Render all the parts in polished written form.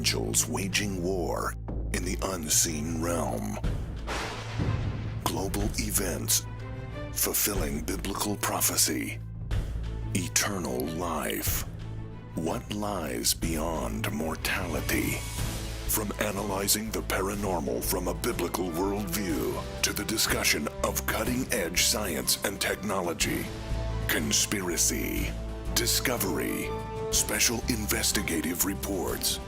angels waging war in the unseen realm. Global events fulfilling biblical prophecy. Eternal life. What lies beyond mortality? From analyzing the paranormal from a biblical worldview to the discussion of cutting-edge science and technology, conspiracy, discovery, special investigative reports.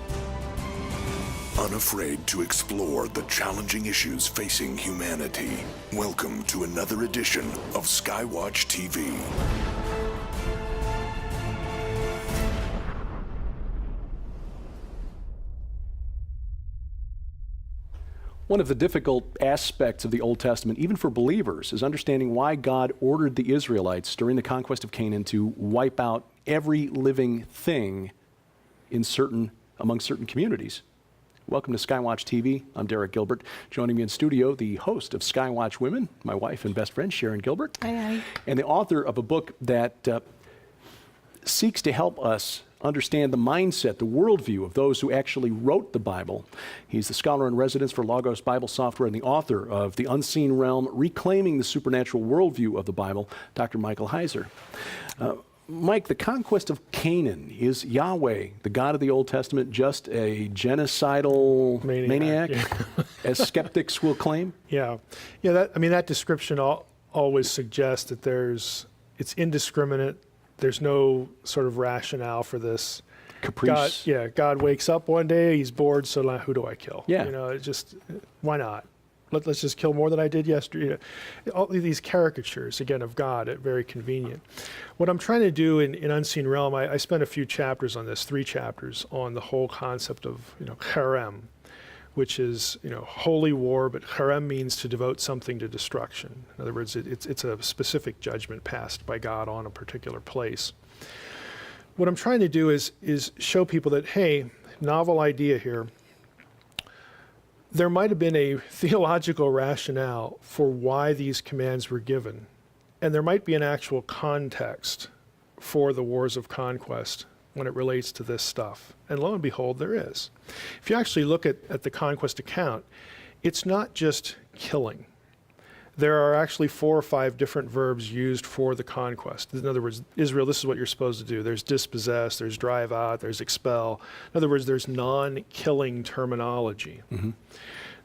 Unafraid to explore the challenging issues facing humanity. Welcome to another edition of SkyWatch TV. One of the difficult aspects of the Old Testament, even for believers, is understanding why God ordered the Israelites during the conquest of Canaan to wipe out every living thing among certain communities. Welcome to SkyWatch TV. I'm Derek Gilbert. Joining me in studio, the host of SkyWatch Women, my wife and best friend, Sharon Gilbert. Hi. And the author of a book that seeks to help us understand the mindset, the worldview of those who actually wrote the Bible. He's the scholar in residence for Logos Bible Software and the author of The Unseen Realm, Reclaiming the Supernatural Worldview of the Bible, Dr. Michael Heiser. Mike, the conquest of Canaan, is Yahweh, the God of the Old Testament, just a genocidal maniac Yeah. as skeptics will claim? Yeah. That description always suggests that it's indiscriminate. There's no sort of rationale for this. Caprice. God wakes up one day, he's bored, so who do I kill? Yeah. Why not? Let's just kill more than I did yesterday. All these caricatures, again, of God, very convenient. What I'm trying to do in Unseen Realm, I spent a few chapters on this, 3 chapters, on the whole concept of, harem, which is, holy war, but harem means to devote something to destruction. In other words, it's a specific judgment passed by God on a particular place. What I'm trying to do is show people that, hey, novel idea here. There might have been a theological rationale for why these commands were given, and there might be an actual context for the wars of conquest when it relates to this stuff. And lo and behold, there is. If you actually look at the conquest account, it's not just killing. There are actually 4 or 5 different verbs used for the conquest. In other words, Israel, this is what you're supposed to do. There's dispossess, there's drive out, there's expel. In other words, there's non-killing terminology. Mm-hmm.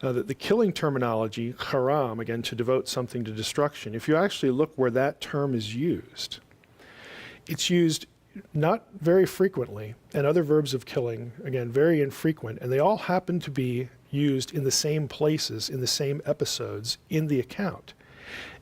Now, the killing terminology, haram, again, to devote something to destruction, if you actually look where that term is used, it's used not very frequently, and other verbs of killing, again, very infrequent, and they all happen to be used in the same places, in the same episodes in the account.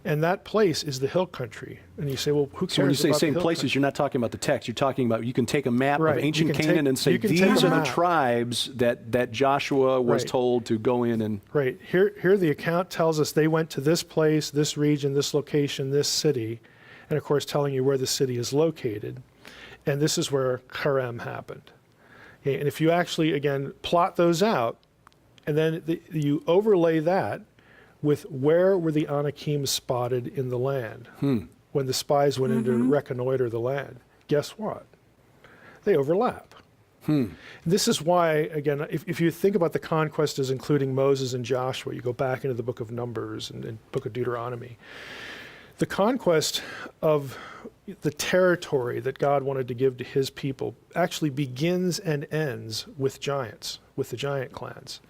And that place is the hill country. And you say, well, who cares So when you say about same the hill places, country? you're not talking about the text. You're talking about, you can take a map Right. of ancient You can Canaan take- and say, you can these take a are the map. tribes that Joshua was Right. told to go in and... Right. Here the account tells us they went to this place, this region, this location, this city, and of course telling you where the city is located. And this is where harem happened. Okay, and if you actually, again, plot those out, and then you overlay that with where were the Anakim spotted in the land when the spies went in to reconnoiter the land, guess what? They overlap. This is why, again, if you think about the conquest as including Moses and Joshua, you go back into the book of Numbers and book of Deuteronomy. The conquest of the territory that God wanted to give to his people actually begins and ends with giants, with the giant clans.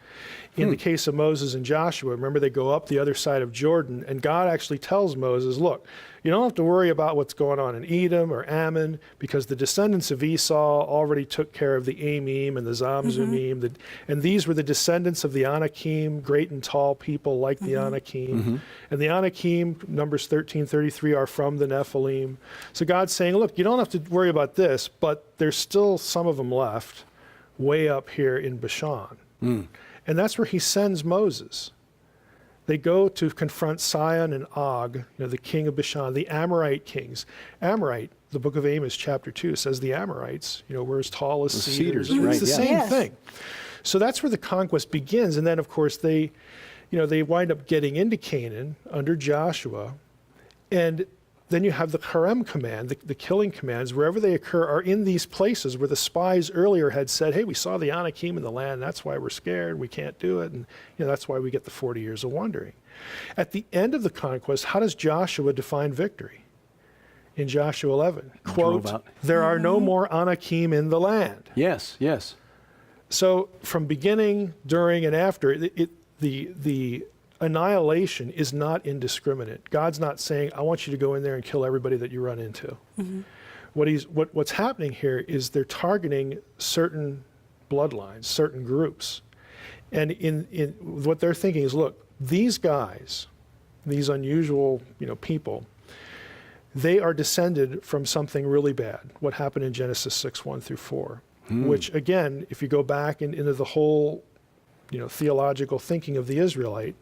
In the case of Moses and Joshua, remember they go up the other side of Jordan, and God actually tells Moses, look, you don't have to worry about what's going on in Edom or Ammon, because the descendants of Esau already took care of the Amim and the Zamzumim, and these were the descendants of the Anakim, great and tall people like the Anakim. And the Anakim, Numbers 13:33, are from the Nephilim. So God's saying, look, you don't have to worry about this, but there's still some of them left way up here in Bashan. And that's where he sends Moses. They go to confront Sihon and Og, the king of Bashan, the Amorite kings. Amorite, the book of Amos, chapter 2, says the Amorites, were as tall as cedars. Cedars, right, It's the yeah. same Yes. thing. So that's where the conquest begins. And then, of course, they wind up getting into Canaan under Joshua. And then you have the Harem command, the killing commands, wherever they occur, are in these places where the spies earlier had said, hey, we saw the Anakim in the land, that's why we're scared, we can't do it, and that's why we get the 40 years of wandering. At the end of the conquest, how does Joshua define victory? In Joshua 11, quote, there are no more Anakim in the land. Yes, yes. So from beginning, during, and after, the annihilation is not indiscriminate. God's not saying, I want you to go in there and kill everybody that you run into. What's happening here is they're targeting certain bloodlines, certain groups. And in what they're thinking is, look, these guys, these unusual people, they are descended from something really bad, what happened in Genesis 6:1-4, which again, if you go back into the whole theological thinking of the Israelite,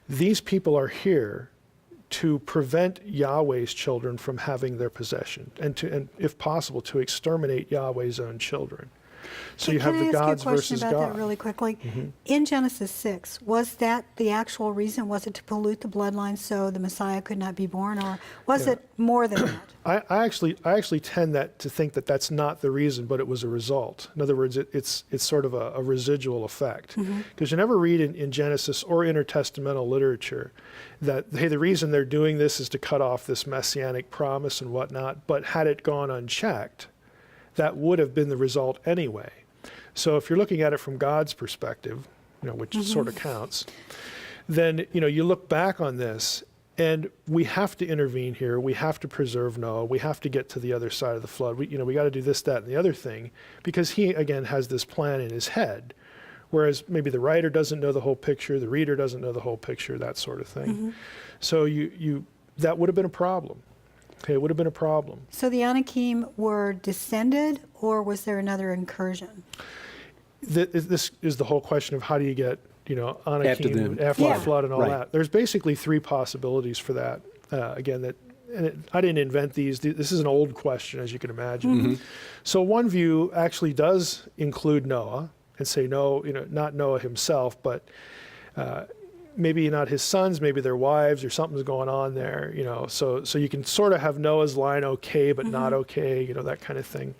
these people are here to prevent Yahweh's children from having their possession, and if possible, to exterminate Yahweh's own children. So you have the gods versus God. Can I ask you a question about that really quickly? In Genesis 6, was that the actual reason? Was it to pollute the bloodline so the Messiah could not be born, or was it more than that? I actually tend to think that that's not the reason, but it was a result. In other words, it's sort of a residual effect. Because you never read in Genesis or intertestamental literature that, hey, the reason they're doing this is to cut off this messianic promise and whatnot, but had it gone unchecked, that would have been the result anyway. So if you're looking at it from God's perspective, which sort of counts, then you look back on this, and we have to intervene here. We have to preserve Noah. We have to get to the other side of the flood. We got to do this, that, and the other thing, because he again has this plan in his head, whereas maybe the writer doesn't know the whole picture, the reader doesn't know the whole picture, that sort of thing. So that would have been a problem. Okay, it would have been a problem. So the Anakim were descended, or was there another incursion? This is the whole question of how do you get, Anakim after the flood and all that. There's basically three possibilities for that. I didn't invent these. This is an old question, as you can imagine. So one view actually does include Noah and say, no, not Noah himself, but maybe not his sons, maybe their wives, or something's going on there, so you can sort of have Noah's line okay, but not okay, that kind of thing.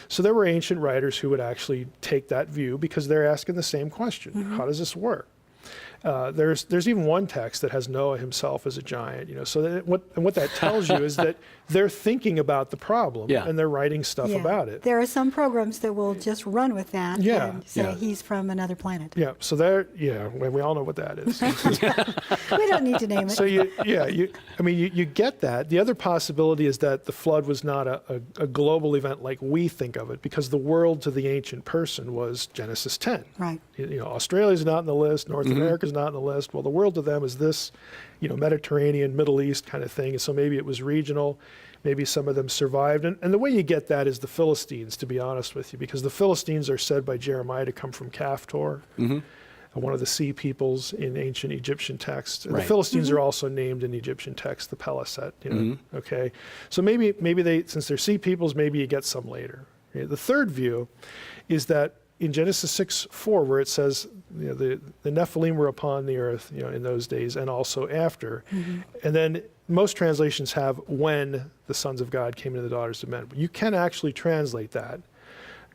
So there were ancient writers who would actually take that view because they're asking the same question. How does this work? There's even one text that has Noah himself as a giant, so what that tells you is that they're thinking about the problem and they're writing stuff about it. There are some programs that will just run with that and say he's from another planet. So we all know what that is. We don't need to name it. So you get that. The other possibility is that the flood was not a global event like we think of it, because the world to the ancient person was Genesis 10. Right. Australia's not on the list, North America's not on the list. Well, the world to them is this, Mediterranean, Middle East kind of thing. And so maybe it was regional. Maybe some of them survived. And the way you get that is the Philistines, to be honest with you, because the Philistines are said by Jeremiah to come from Caphtor, one of the sea peoples in ancient Egyptian texts. And the Philistines are also named in Egyptian texts, the Peliset. Okay, so maybe they, since they're sea peoples, maybe you get some later. Okay? The third view is that in Genesis 6:4, where it says the Nephilim were upon the earth, in those days and also after, and then most translations have when the sons of God came into the daughters of men. But you can actually translate that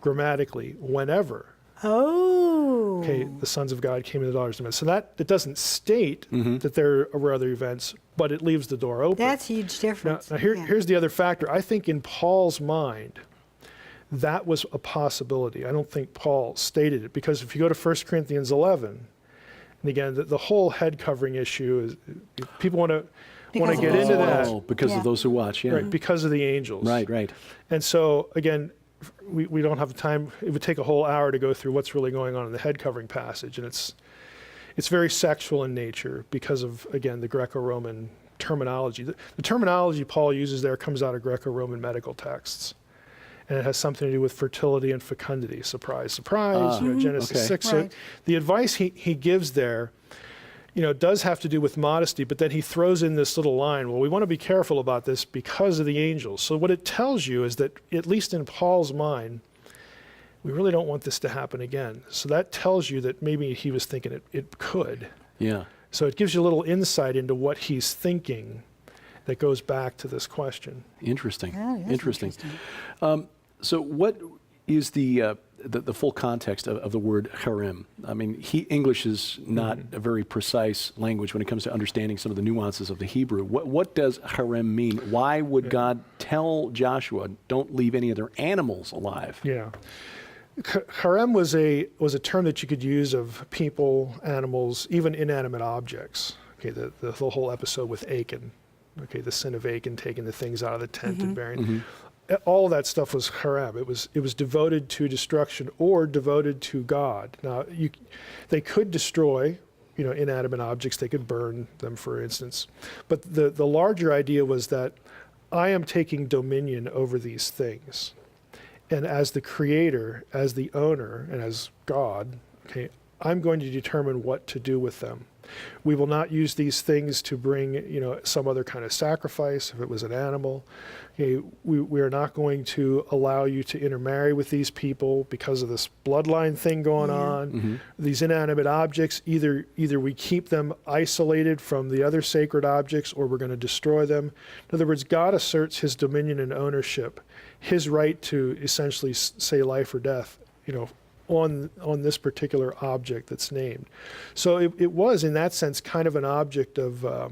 grammatically whenever. Oh. Okay, the sons of God came into the daughters of men. So that it doesn't state that there were other events, but it leaves the door open. That's a huge difference. Now here's the other factor. I think in Paul's mind, that was a possibility. I don't think Paul stated it, because if you go to 1 Corinthians 11, and again, the whole head covering issue is, people want to get into that. Because of those who watch, Right, because of the angels. Right. And so, again, we don't have the time. It would take a whole hour to go through what's really going on in the head covering passage. And it's very sexual in nature because of, again, the Greco-Roman terminology. The terminology Paul uses there comes out of Greco-Roman medical texts. And it has something to do with fertility and fecundity. Surprise, surprise, Genesis 6. Right. So the advice he gives there, does have to do with modesty, but then he throws in this little line, well, we want to be careful about this because of the angels. So what it tells you is that, at least in Paul's mind, we really don't want this to happen again. So that tells you that maybe he was thinking it could. Yeah. So it gives you a little insight into what he's thinking, That goes back to this question. Interesting. Yeah, it is Interesting. So what is the full context of the word harem? I mean, English is not a very precise language when it comes to understanding some of the nuances of the Hebrew. What does harem mean? Why would God tell Joshua, don't leave any of their animals alive? Yeah. Harem was a term that you could use of people, animals, even inanimate objects. Okay, the whole episode with Achan. Okay, the sin of Achan, taking the things out of the tent and burying. All of that stuff was harem. It was devoted to destruction or devoted to God. Now, they could destroy, inanimate objects. They could burn them, for instance. But the larger idea was that I am taking dominion over these things. And as the creator, as the owner, and as God, okay, I'm going to determine what to do with them. We will not use these things to bring, some other kind of sacrifice, if it was an animal. Okay, we are not going to allow you to intermarry with these people because of this bloodline thing going on. These inanimate objects, either we keep them isolated from the other sacred objects, or we're going to destroy them. In other words, God asserts his dominion and ownership, his right to essentially say life or death, on this particular object that's named. So it was, in that sense, kind of an object of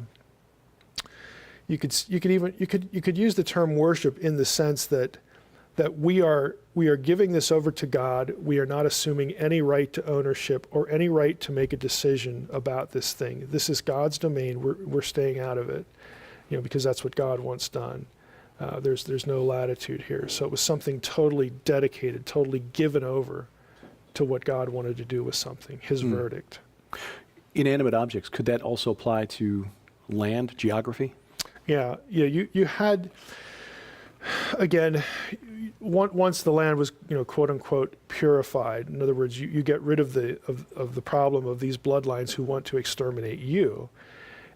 you could use the term worship in the sense that we are giving this over to God. We are not assuming any right to ownership or any right to make a decision about this thing. This is God's domain. We're staying out of it, because that's what God wants done. There's no latitude here. So it was something totally dedicated, totally given over to what God wanted to do with something, his verdict. Inanimate objects, could that also apply to land, geography? Yeah, you had, again, once the land was, quote unquote, purified. In other words, you get rid of the problem of these bloodlines who want to exterminate you.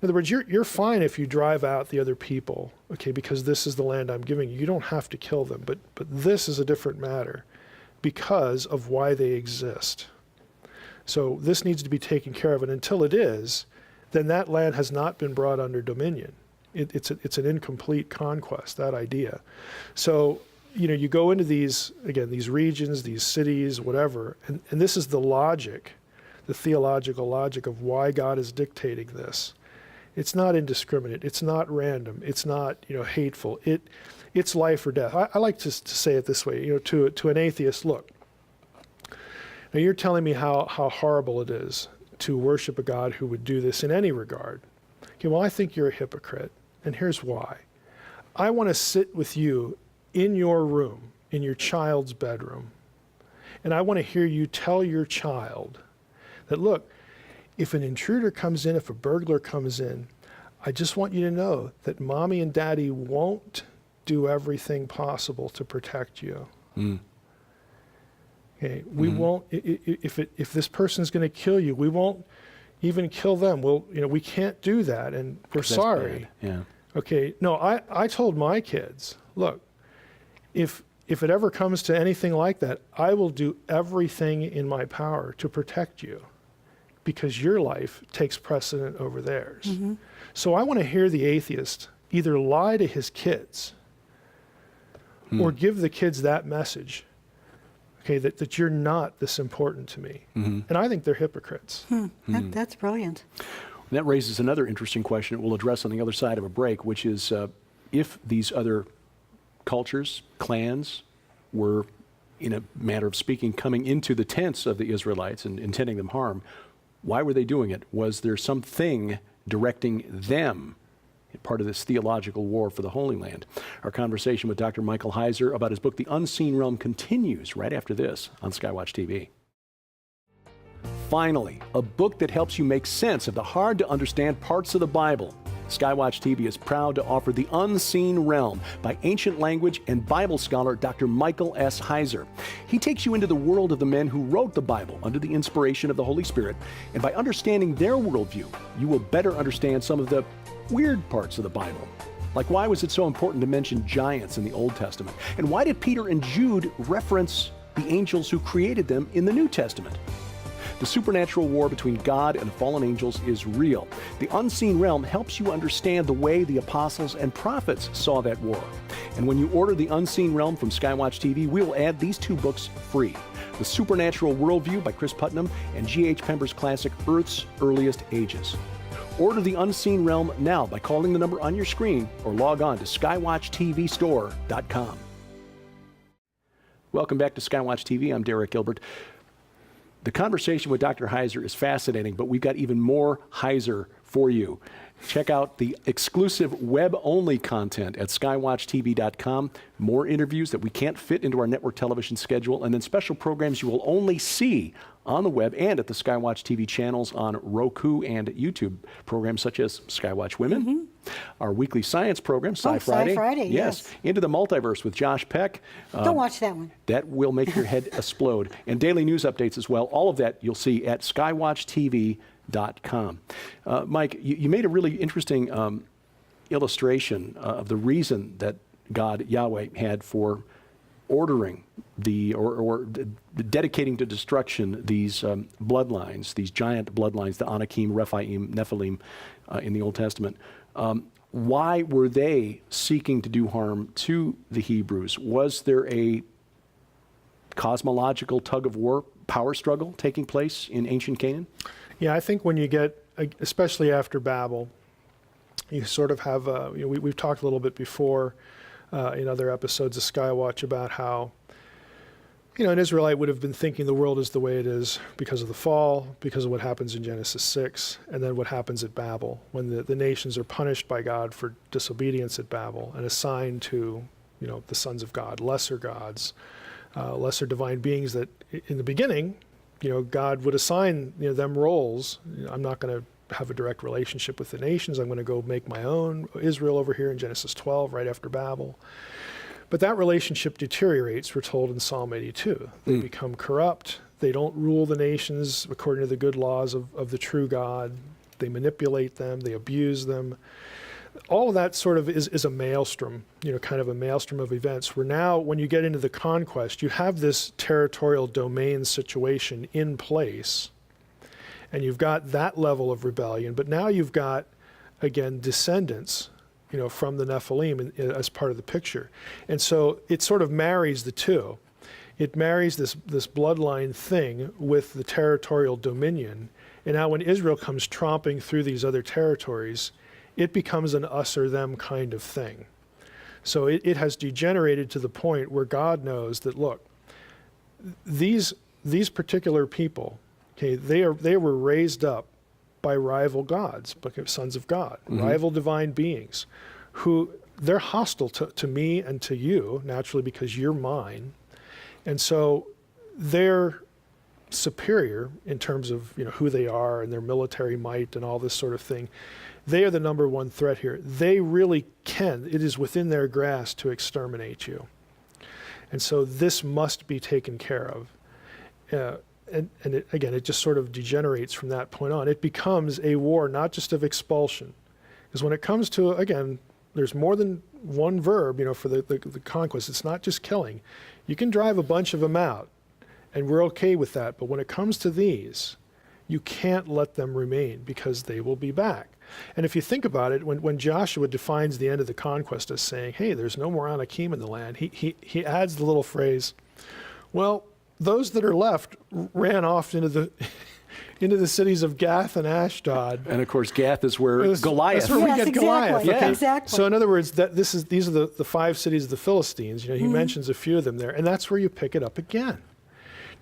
In other words, you're fine if you drive out the other people, okay, because this is the land I'm giving you. You don't have to kill them, but this is a different matter because of why they exist. So this needs to be taken care of, and until it is, then that land has not been brought under dominion. It's an incomplete conquest, that idea. So, you go into these regions, these cities, whatever, and this is the logic, the theological logic of why God is dictating this. It's not indiscriminate. It's not random. It's not, hateful. It's life or death. I like to say it this way, to an atheist, look, now you're telling me how horrible it is to worship a God who would do this in any regard. Okay, well, I think you're a hypocrite, and here's why. I want to sit with you in your room, in your child's bedroom, and I want to hear you tell your child that, look, if an intruder comes in, if a burglar comes in, I just want you to know that mommy and daddy won't do everything possible to protect you. Okay, we won't, if this person's going to kill you, we won't even kill them. We can't do that, and we're sorry. Yeah. Okay, no, I told my kids, look, if it ever comes to anything like that, I will do everything in my power to protect you, because your life takes precedent over theirs. So I want to hear the atheist either lie to his kids or give the kids that message, okay, that you're not this important to me. And I think they're hypocrites. That's brilliant. And that raises another interesting question that we'll address on the other side of a break, which is if these other cultures, clans, were, in a matter of speaking, coming into the tents of the Israelites and intending them harm, why were they doing it? Was there something directing them, part of this theological war for the Holy Land? Our conversation with Dr. Michael Heiser about his book, The Unseen Realm, continues right after this on SkyWatch TV. Finally, a book that helps you make sense of the hard-to-understand parts of the Bible. SkyWatch TV is proud to offer The Unseen Realm by ancient language and Bible scholar Dr. Michael S. Heiser. He takes you into the world of the men who wrote the Bible under the inspiration of the Holy Spirit, and by understanding their worldview, you will better understand some of the weird parts of the Bible. Like, why was it so important to mention giants in the Old Testament? And why did Peter and Jude reference the angels who created them in the New Testament? The supernatural war between God and the fallen angels is real. The Unseen Realm helps you understand the way the apostles and prophets saw that war. And when you order The Unseen Realm from SkyWatch TV, we will add these 2 books free. The Supernatural Worldview by Chris Putnam and G.H. Pember's classic Earth's Earliest Ages. Order The Unseen Realm now by calling the number on your screen or log on to skywatchtvstore.com. Welcome back to SkyWatch TV. I'm Derek Gilbert. The conversation with Dr. Heiser is fascinating, but we've got even more Heiser for you. Check out the exclusive web-only content at skywatchtv.com. More interviews that we can't fit into our network television schedule, and then special programs you will only see on the web and at the SkyWatch TV channels on Roku and YouTube. Programs such as Skywatch Women, our weekly science program, Sci-Friday. Sci-Friday, yes. Into the Multiverse with Josh Peck. Don't watch that one. That will make your head explode. And daily news updates as well. All of that you'll see at skywatchtv.com. Mike, you made a really interesting illustration of the reason that God, Yahweh, had for ordering or dedicating to destruction these bloodlines, these giant bloodlines, the Anakim, Rephaim, Nephilim in the Old Testament. Why were they seeking to do harm to the Hebrews? Was there a cosmological tug of war, power struggle taking place in ancient Canaan? Yeah, I think when you get, especially after Babel, you sort of have, we've talked a little bit before in other episodes of Skywatch about how, an Israelite would have been thinking the world is the way it is because of the fall, because of what happens in Genesis 6, and then what happens at Babel, when the nations are punished by God for disobedience at Babel and assigned to, the sons of God, lesser gods, lesser divine beings that in the beginning, God would assign them roles. I'm not going to have a direct relationship with the nations. I'm going to go make my own Israel over here in Genesis 12, right after Babel. But that relationship deteriorates, we're told in Psalm 82. They become corrupt. They don't rule the nations according to the good laws of the true God. They manipulate them. They abuse them. All of that sort of is a maelstrom, kind of a maelstrom of events, where now when you get into the conquest, you have this territorial domain situation in place, and you've got that level of rebellion, but now you've got, again, descendants, from the Nephilim as part of the picture. And so it sort of marries the two. It marries this bloodline thing with the territorial dominion, and now when Israel comes tromping through these other territories, it becomes an us or them kind of thing. So it has degenerated to the point where God knows that, look, these particular people, okay, they were raised up by rival gods, sons of God, rival divine beings, who they're hostile to me and to you, naturally, because you're mine. And so they're superior in terms of who they are and their military might and all this sort of thing. They are the number one threat here. They really can. It is within their grasp to exterminate you. And so this must be taken care of. And it just sort of degenerates from that point on. It becomes a war not just of expulsion. Because when it comes to, again, there's more than one verb, for the conquest. It's not just killing. You can drive a bunch of them out, and we're okay with that. But when it comes to these, you can't let them remain because they will be back. And if you think about it, when Joshua defines the end of the conquest as saying, hey, there's no more Anakim in the land, he adds the little phrase, well, those that are left ran off into the cities of Gath and Ashdod. And of course, Gath is where Goliath. That's where we get Goliath. Yeah, Okay? exactly. So in other words, these are the 5 cities of the Philistines. He mentions a few of them there, and that's where you pick it up again.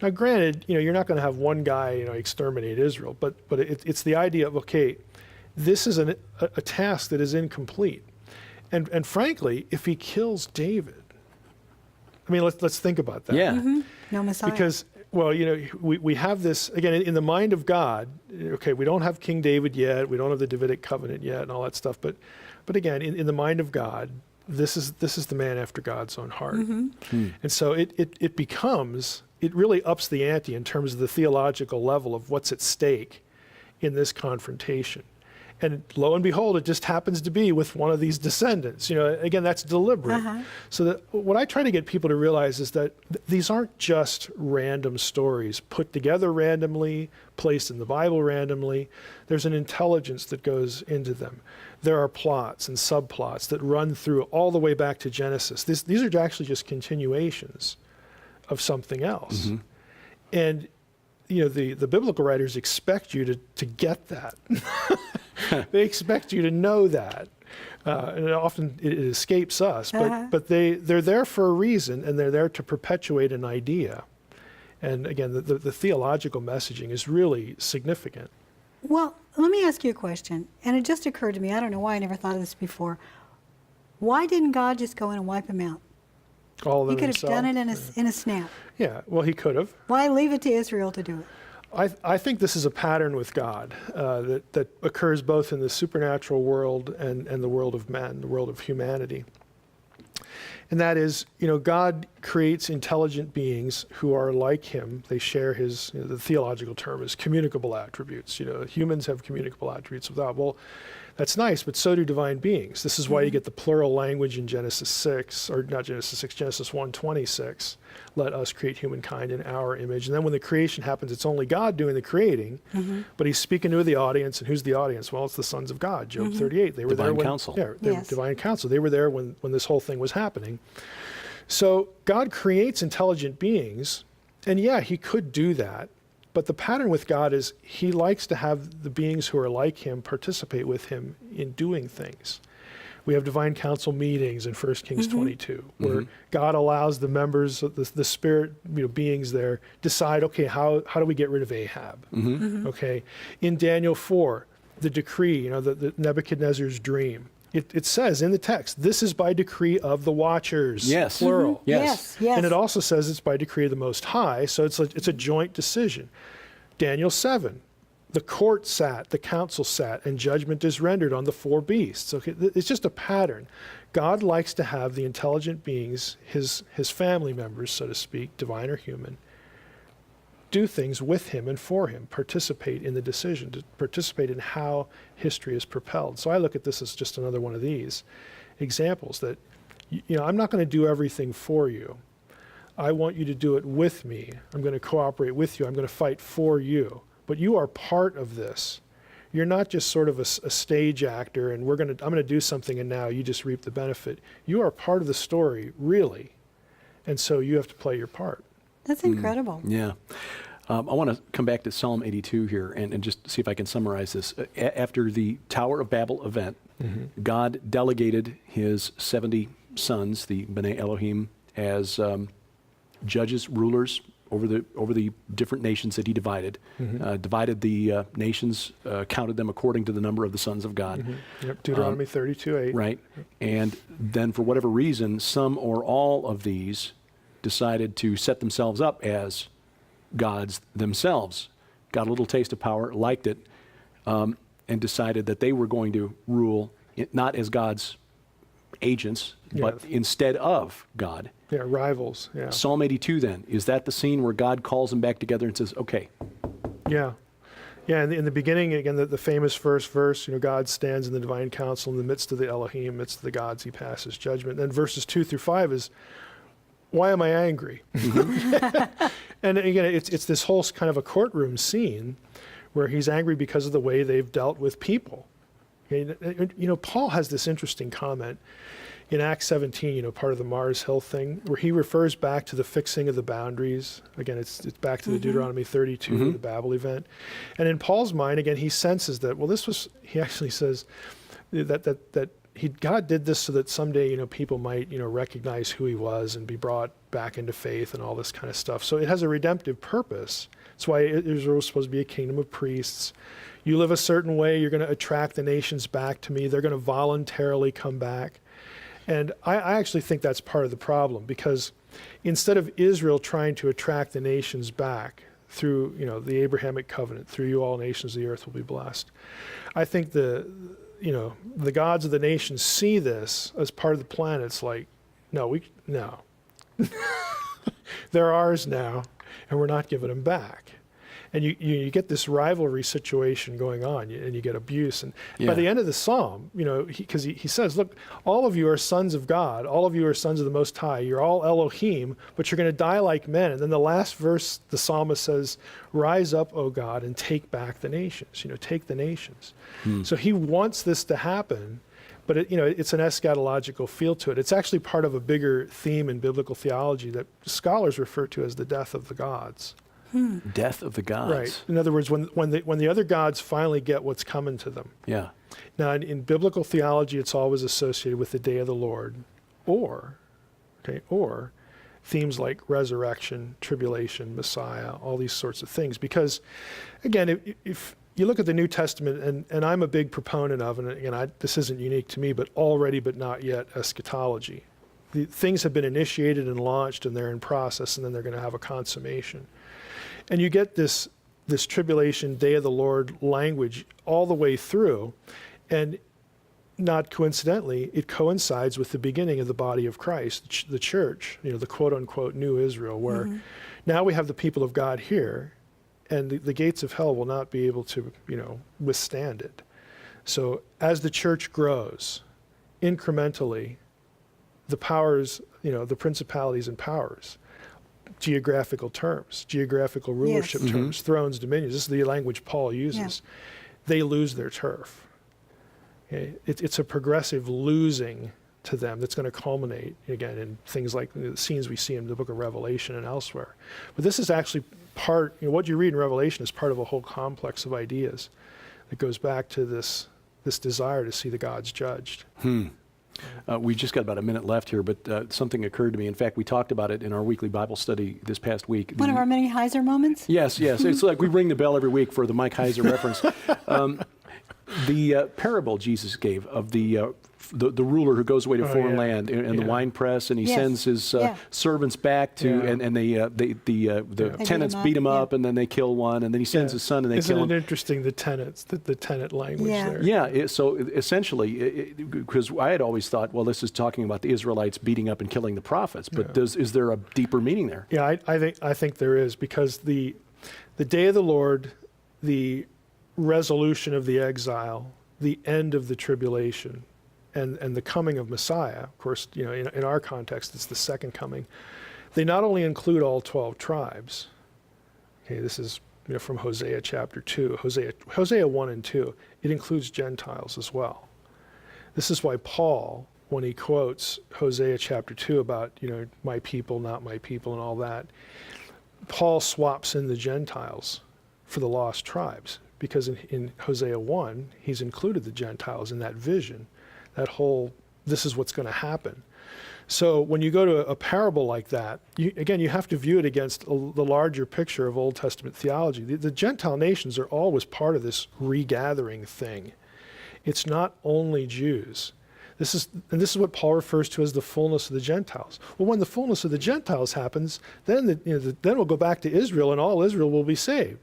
Now, granted, you're not going to have one guy, exterminate Israel, but it's the idea of, okay, this is a task that is incomplete, and frankly, if he kills David, I mean, let's think about that. Yeah. No Messiah. Because, well, we have this, again, in the mind of God, okay, we don't have King David yet, we don't have the Davidic covenant yet and all that stuff, but again, in the mind of God, this is the man after God's own heart. And so it becomes, it really ups the ante in terms of the theological level of what's at stake in this confrontation. And lo and behold, it just happens to be with one of these descendants. Again, that's deliberate. So that what I try to get people to realize is that these aren't just random stories put together randomly, placed in the Bible randomly. There's an intelligence that goes into them. There are plots and subplots that run through all the way back to Genesis. These are actually just continuations of something else. And the biblical writers expect you to get that. They expect you to know that. And often it escapes us, but they're there for a reason, and they're there to perpetuate an idea. And again, the theological messaging is really significant. Well, let me ask you a question. And it just occurred to me, I don't know why I never thought of this before. Why didn't God just go in and wipe them out? All of them He could have done it in a snap. Yeah, well, he could have. Why leave it to Israel to do it? I think this is a pattern with God that occurs both in the supernatural world and the world of men, the world of humanity. And that is, God creates intelligent beings who are like him. They share his, the theological term is communicable attributes. Humans have communicable attributes without. Well, that's nice, but so do divine beings. This is why you get the plural language in Genesis 6, or not Genesis 6, Genesis 1:26. Let us create humankind in our image. And then when the creation happens, it's only God doing the creating, but he's speaking to the audience. And who's the audience? Well, it's the sons of God, Job 38. They were divine there when, counsel. Yeah, Yes. divine counsel. They were there when this whole thing was happening. So God creates intelligent beings, and yeah, he could do that. But the pattern with God is he likes to have the beings who are like him participate with him in doing things. We have divine council meetings in 1 Kings 22, where God allows the members of the spirit beings there decide, okay, how do we get rid of Ahab? Okay. In Daniel 4, the decree, the Nebuchadnezzar's dream. It says in the text, this is by decree of the watchers, Yes. plural. Yes. Yes. And it also says it's by decree of the Most High, so it's a joint decision. Daniel 7, the court sat, the council sat, and judgment is rendered on the four beasts. Okay, it's just a pattern. God likes to have the intelligent beings, his family members, so to speak, divine or human, do things with him and for him, participate in the decision, to participate in how history is propelled. So I look at this as just another one of these examples that, I'm not going to do everything for you. I want you to do it with me. I'm going to cooperate with you. I'm going to fight for you. But you are part of this. You're not just sort of a stage actor and I'm going to do something and now you just reap the benefit. You are part of the story, really. And so you have to play your part. That's incredible. Yeah. I want to come back to Psalm 82 here and just see if I can summarize this. After the Tower of Babel event, God delegated his 70 sons, the B'nai Elohim, as judges, rulers over the different nations that he divided. Divided the nations, counted them according to the number of the sons of God. Yep. Deuteronomy 32:8. Right. And then for whatever reason, some or all of these decided to set themselves up as gods themselves, got a little taste of power, liked it, and decided that they were going to rule not as God's agents, but instead of God. Yeah, rivals. Yeah. Psalm 82 then, is that the scene where God calls them back together and says, okay. Yeah. Yeah, in the beginning, again, the famous first verse, God stands in the divine council in the midst of the Elohim, midst of the gods, he passes judgment. Then verses 2-5 is, why am I angry? And again, it's this whole kind of a courtroom scene where he's angry because of the way they've dealt with people. Paul has this interesting comment in Acts 17, part of the Mars Hill thing, where he refers back to the fixing of the boundaries. Again, it's back to the Deuteronomy 32, the Babel event. And in Paul's mind, again, he senses that, he actually says that God did this so that someday, people might, recognize who he was and be brought back into faith and all this kind of stuff. So it has a redemptive purpose. That's why Israel was supposed to be a kingdom of priests. You live a certain way, you're going to attract the nations back to me. They're going to voluntarily come back. And I actually think that's part of the problem, because instead of Israel trying to attract the nations back through, the Abrahamic covenant, through you all nations of the earth will be blessed, I think the gods of the nations see this as part of the plan. It's like, no. They're ours now, and we're not giving them back. And you get this rivalry situation going on, and you get abuse. And Yeah. by the end of the psalm, because he says, look, all of you are sons of God. All of you are sons of the Most High. You're all Elohim, but you're going to die like men. And then the last verse, the psalmist says, rise up, O God, and take back the nations. Take the nations. So he wants this to happen, but it's an eschatological feel to it. It's actually part of a bigger theme in biblical theology that scholars refer to as the death of the gods. Death of the gods. Right. In other words, when the other gods finally get what's coming to them. Yeah. Now, in biblical theology, it's always associated with the day of the Lord, or themes like resurrection, tribulation, Messiah, all these sorts of things. Because, again, if you look at the New Testament, and I'm a big proponent of, and again, this isn't unique to me, but already but not yet eschatology. Things have been initiated and launched, and they're in process, and then they're going to have a consummation. And you get this tribulation, day of the Lord language all the way through. And not coincidentally, it coincides with the beginning of the body of Christ, the church, the quote unquote new Israel, where now we have the people of God here, and the gates of hell will not be able to, withstand it. So as the church grows, incrementally, the powers, the principalities and powers, geographical terms, geographical rulership terms, thrones, dominions. This is the language Paul uses. Yeah. They lose their turf. Okay? It's a progressive losing to them that's going to culminate, again, in things like the scenes we see in the book of Revelation and elsewhere. But this is actually part, what you read in Revelation is part of a whole complex of ideas that goes back to this desire to see the gods judged. We just got about a minute left here, but something occurred to me. In fact, we talked about it in our weekly Bible study this past week. One of our many Heiser moments? Yes. It's like we ring the bell every week for the Mike Heiser reference. The parable Jesus gave of the ruler who goes away to foreign land in the wine press, and he sends his servants back to, and the tenants beat him up, and then they kill one, and then he sends his son, and they kill him. Isn't it interesting, the tenant language there? Yeah, so essentially, because I had always thought, well, this is talking about the Israelites beating up and killing the prophets, but is there a deeper meaning there? Yeah, I think there is, because the day of the Lord, the resolution of the exile, the end of the tribulation, and the coming of Messiah, of course, in our context, it's the second coming. They not only include all 12 tribes. Okay, this is from Hosea chapter 2, Hosea 1 and 2. It includes Gentiles as well. This is why Paul, when he quotes Hosea chapter 2 about, my people, not my people, and all that, Paul swaps in the Gentiles for the lost tribes, because in Hosea 1, he's included the Gentiles in that vision. That whole, this is what's going to happen. So when you go to a parable like that, you have to view it against the larger picture of Old Testament theology. The Gentile nations are always part of this regathering thing. It's not only Jews. This is what Paul refers to as the fullness of the Gentiles. Well, when the fullness of the Gentiles happens, then we'll go back to Israel, and all Israel will be saved.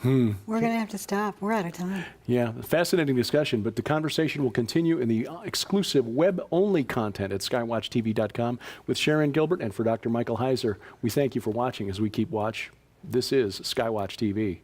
We're going to have to stop. We're out of time. Yeah, fascinating discussion, but the conversation will continue in the exclusive web-only content at SkyWatchTV.com with Sharon Gilbert, and for Dr. Michael Heiser. We thank you for watching as we keep watch. This is SkyWatch TV.